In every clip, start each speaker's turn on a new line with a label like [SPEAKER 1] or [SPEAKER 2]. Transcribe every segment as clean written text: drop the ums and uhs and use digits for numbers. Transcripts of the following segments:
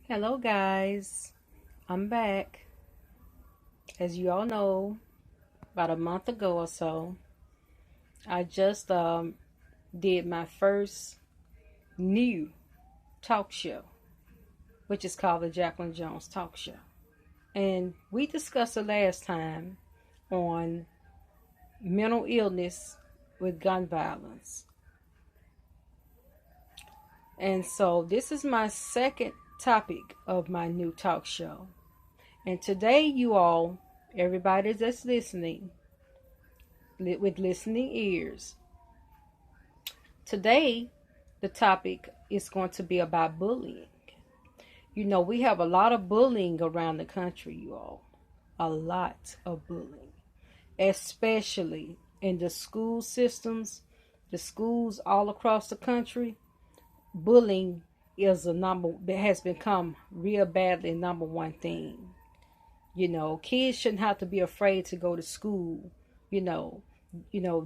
[SPEAKER 1] Hello, guys. I'm back. As you all know, about a month ago or so, I just did my first new talk show, which is called the Jacqueline Jones Talk Show. And we discussed the last time on mental illness with gun violence. And so this is my second topic of my new talk show. And today, you all, everybody that's listening, with listening ears. Today, the topic is going to be about bullying. You know, we have a lot of bullying around the country, you all. A lot of bullying, especially in the school systems, the schools all across the country. Bullying is a number that has become real badly number one thing. You know, kids shouldn't have to be afraid to go to school, you know,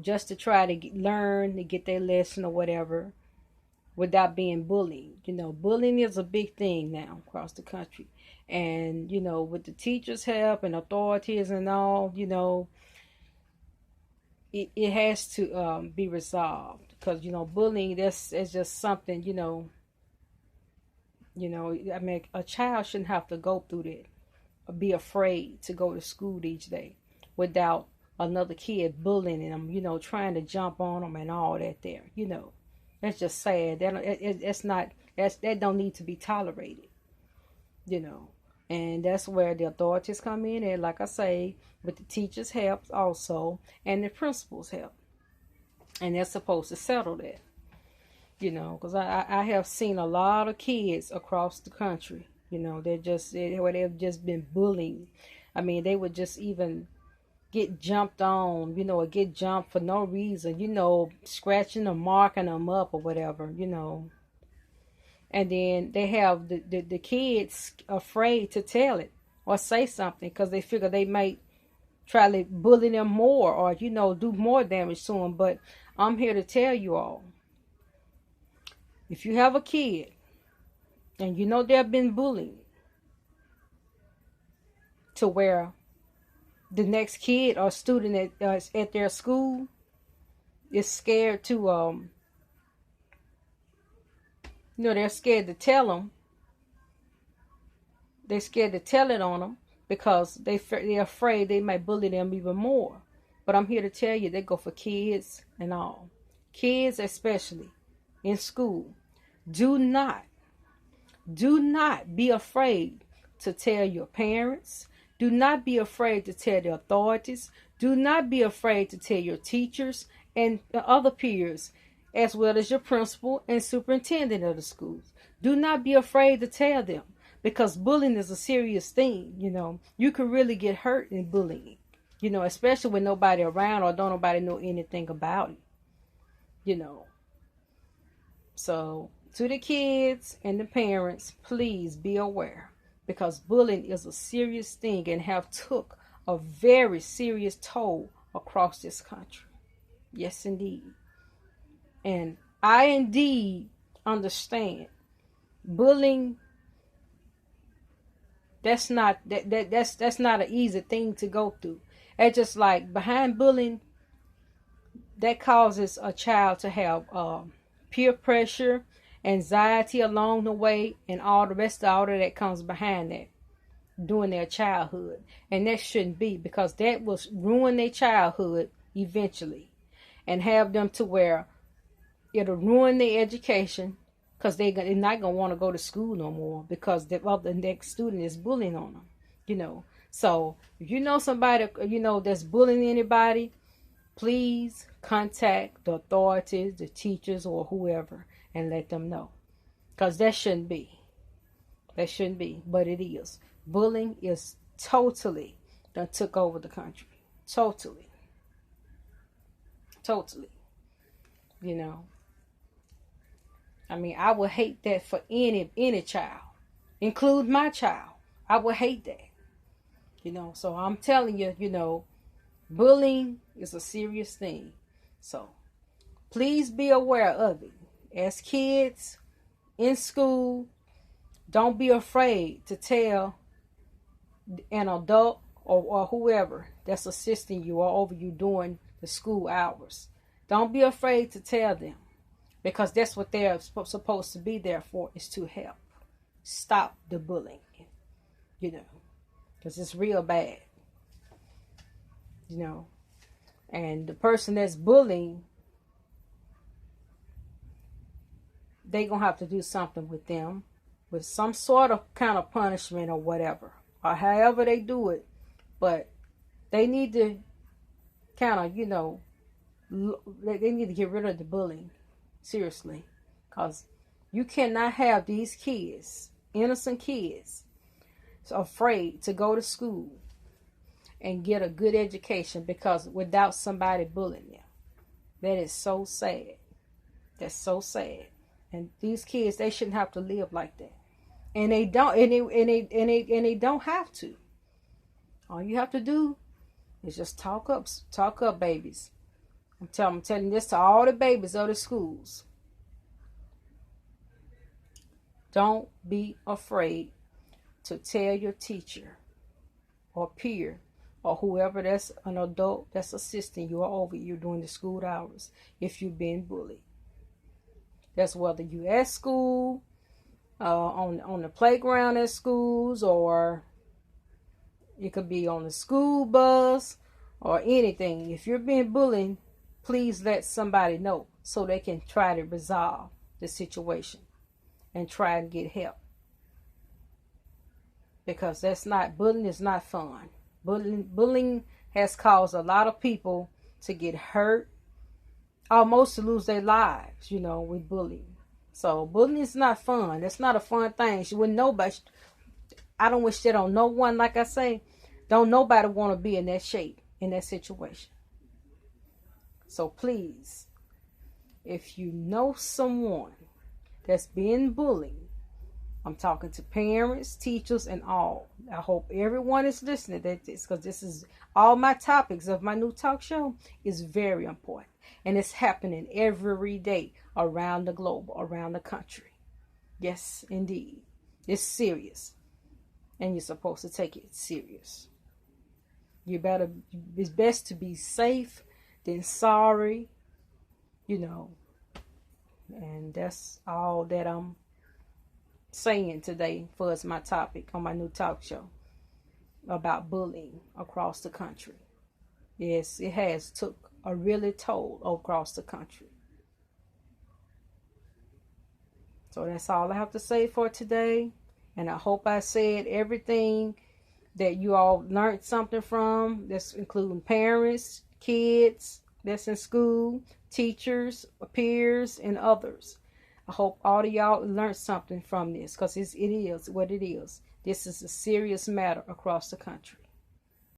[SPEAKER 1] just to try to learn to get their lesson or whatever without being bullied. You know, bullying is a big thing now across the country. And, with the teachers' help and authorities and all, it has to be resolved. Because, bullying, is just something, I mean, a child shouldn't have to go through that or be afraid to go to school each day without another kid bullying them, trying to jump on them and all that there. That's just sad. That don't need to be tolerated, you know. And that's where the authorities come in, and like I say, with the teachers' help also, and the principals' help, and they're supposed to settle that, because I have seen a lot of kids across the country, where they've just been bullied. I mean, they would just even get jumped on, or get jumped for no reason, scratching or marking them up or whatever. And then they have the kids afraid to tell it or say something because they figure they might try to bully them more or, do more damage to them. But I'm here to tell you all, if you have a kid and they've been bullied to where the next kid or student at their school is scared to, they're scared to tell them. They're scared to tell it on them because they're afraid they might bully them even more. But I'm here to tell you, they go for kids and all. Kids especially in school. Do not be afraid to tell your parents. Do not be afraid to tell the authorities. Do not be afraid to tell your teachers and the other peers, as well as your principal and superintendent of the schools. Do not be afraid to tell them, because bullying is a serious thing. You can really get hurt in bullying, especially when nobody around or don't nobody know anything about it. So to the kids and the parents, please be aware, because bullying is a serious thing and have took a very serious toll across this country. Yes, indeed. And I indeed understand bullying. That's not that's not an easy thing to go through. It's just like behind bullying, that causes a child to have peer pressure, anxiety along the way, and all the rest of all of that comes behind that during their childhood. And that shouldn't be, because that will ruin their childhood eventually and have them to where it'll ruin their education, because they're not going to want to go to school no more because the next student is bullying on them. So if you know somebody, that's bullying anybody, please contact the authorities, the teachers, or whoever, and let them know. Because that shouldn't be. That shouldn't be, but it is. Bullying is totally that took over the country. Totally. Totally. I mean, I would hate that for any child, include my child. I would hate that. So I'm telling you, bullying is a serious thing. So please be aware of it. As kids in school, Don't be afraid to tell an adult or whoever that's assisting you or over you during the school hours. Don't be afraid to tell them, because that's what they're supposed to be there for, is to help stop the bullying, you know, because it's real bad, you know. And the person that's bullying, they gonna have to do something with them, with some sort of kind of punishment or whatever, or however they do it. But they need to kind of, you know, they need to get rid of the bullying, seriously, because you cannot have these kids, innocent kids, afraid to go to school and get a good education because without somebody bullying them. That is so sad. That's so sad. And these kids, they shouldn't have to live like that. And they don't, and they don't have to. All you have to do is just talk up, babies. I'm telling this to all the babies of the schools. Don't be afraid to tell your teacher or peer or whoever that's an adult that's assisting you or over you during the school hours if you've been bullied. That's whether you at school, on the playground at schools, or it could be on the school bus or anything. If you're being bullied, please let somebody know so they can try to resolve the situation and try and get help. Because bullying is not fun. Bullying has caused a lot of people to get hurt, almost to lose their lives, you know, with bullying. So bullying is not fun. That's not a fun thing. She wouldn't nobody. I don't wish that on no one. Like I say, don't nobody want to be in that shape, in that situation. So please, if you know someone that's being bullied, I'm talking to parents, teachers, and all. I hope everyone is listening to this, because this is all my topics of my new talk show is very important. And it's happening every day around the globe, around the country. Yes, indeed. It's serious. And you're supposed to take it serious. It's best to be safe than sorry, you know. And that's all that I'm saying today for as my topic on my new talk show about bullying across the country. Yes, it has took a really toll across the country. So that's all I have to say for today. And I hope I said everything that you all learned something from. That's including parents, kids that's in school, teachers, peers, and others. I hope all of y'all learned something from this, because it is what it is. This is a serious matter across the country.